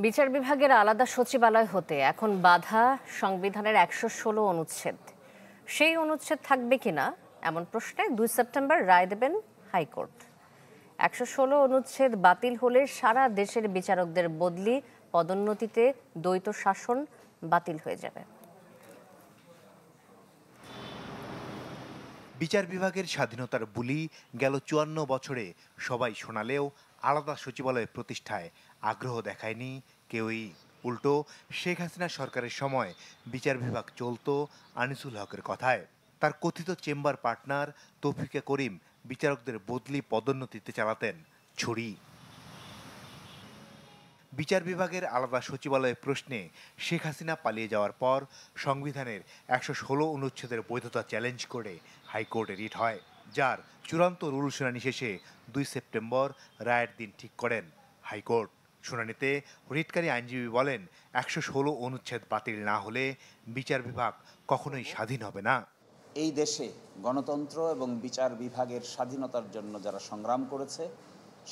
বিচার বিভাগের আলাদা সচিবালয় হতে এখন বাধা সংবিধানের ১১৬ অনুচ্ছেদ। সেই অনুচ্ছেদ থাকবে কিনা এমন প্রশ্নে ২ সেপ্টেম্বর রায় দেবেন হাইকোর্ট। ১১৬ অনুচ্ছেদ বাতিল হলে সারা দেশের বিচারকদের বদলি, পদোন্নতিতে দ্বৈত শাসন বাতিল হয়ে যাবে। বিচার বিভাগের স্বাধীনতার বুলি গেল ৫৪ বছরে সবাই শোনালেও আলাদা সচিবালয় প্রতিষ্ঠায় আগ্রহ দেখায়নি কেউই। উল্টো শেখ হাসিনা সরকারের সময় বিচার বিভাগ চলত আনিসুল হকের কথায়। তার কথিত চেম্বার পার্টনার তৌফিকে করিম বিচারকদের বদলি, পদোন্নতিতে চালাতেন ছুরি। বিচার বিভাগের আলাদা সচিবালয়ের প্রশ্নে শেখ হাসিনা পালিয়ে যাওয়ার পর সংবিধানের ১১৬ অনুচ্ছেদের বৈধতা চ্যালেঞ্জ করে হাইকোর্টে রিট হয়, যার চূড়ান্ত রুল শুনানি শেষে ২ সেপ্টেম্বর রায়ের দিন ঠিক করেন হাইকোর্ট। শুনানিতে রিটকারী আইনজীবী বলেন, ১১৬ অনুচ্ছেদ বাতিল না হলে বিচার বিভাগ কখনোই স্বাধীন হবে না। এই দেশে গণতন্ত্র এবং বিচার বিভাগের স্বাধীনতার জন্য যারা সংগ্রাম করেছে,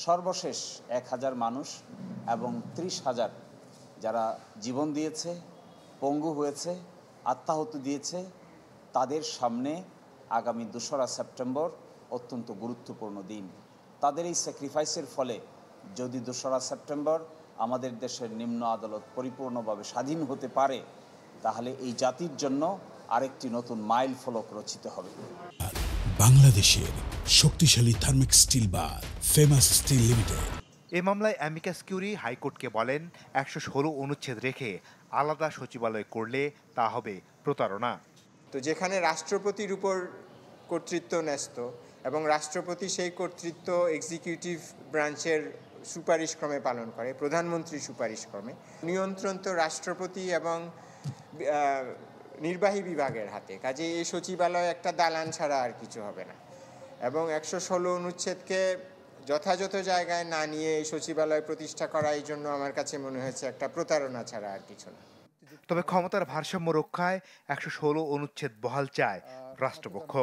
সর্বশেষ ১,০০০ মানুষ এবং ৩০,০০০ যারা জীবন দিয়েছে, পঙ্গু হয়েছে, আত্মাহুতি দিয়েছে, তাদের সামনে আগামী ২রা সেপ্টেম্বর অত্যন্ত গুরুত্বপূর্ণ দিন। তাদের এই স্যাক্রিফাইসের ফলে যদি ২রা সেপ্টেম্বর আমাদের দেশের নিম্ন আদালত পরিপূর্ণভাবে স্বাধীন হতে পারে, তাহলে এই জাতির জন্য আরেকটি নতুন মাইল ফলক রচিত হবে। বাংলাদেশের শক্তিশালী থার্মিক steel bar famous steel limited. এ মামলায় অ্যামিকাস কিউরি হাইকোর্টকে বলেন, ১১৬ অনুচ্ছেদ রেখে আলাদা সচিবালয় করলে তা হবে প্রতারণা। তো যেখানে রাষ্ট্রপতির উপর কর্তৃত্ব ন্যস্ত এবং রাষ্ট্রপতি সেই কর্তৃত্ব এক্সিকিউটিভ ব্রাঞ্চের সুপারিশক্রমে পালন করে, প্রধানমন্ত্রীর সুপারিশক্রমে, নিয়ন্ত্রণ তো রাষ্ট্রপতি এবং নির্বাহী বিভাগের হাতে। কাজে এই সচিবালয় একটা দালান ছাড়া আর কিছু হবে না। এবং ১১৬ অনুচ্ছেদকে যথাযথ জায়গায় না নিয়ে এই সচিবালয় প্রতিষ্ঠা করা এই জন্য আমার কাছে মনে হয়েছে একটা প্রতারণা ছাড়া আর কিছু না। তবে ক্ষমতার ভারসাম্য রক্ষায় ১১৬ অনুচ্ছেদ বহাল চায় রাষ্ট্রপক্ষ।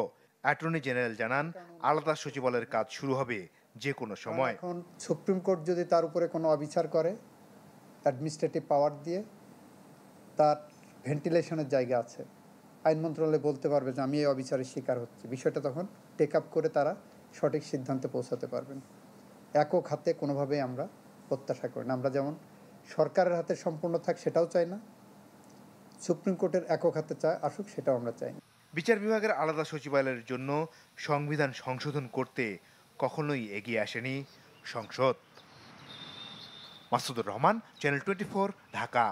অ্যাটর্নি জেনারেল জানান, আলাদা সচিবালয়ের কাজ শুরু হবে যে কোনো সময়। এখন সুপ্রিম কোর্ট যদি তার উপরে কোনো অবিচার করে, অ্যাডমিনিস্ট্রেটিভ পাওয়ার দিয়ে তার ভেন্টিলেশনের জায়গা আছে, আইন মন্ত্রণালয় বলতে পারবে যে আমি এই অবিচারের শিকার হচ্ছি, বিষয়টা তখন টেক আপ করে তারা সঠিক সিদ্ধান্তে পৌঁছাতে পারবেন। একক হাতে কোনোভাবেই আমরা প্রত্যাশা করি না। আমরা যেমন সরকারের হাতে সম্পূর্ণ থাক সেটাও চাই না, সুপ্রিম কোর্টের একক হাতে আসুক সেটাও আমরা চাই না। বিচার বিভাগের আলাদা সচিবালয়ের জন্য সংবিধান সংশোধন করতে কখনোই এগিয়ে আসেনি সংসদ। মাসুদুর রহমান, চ্যানেল 24, ঢাকা।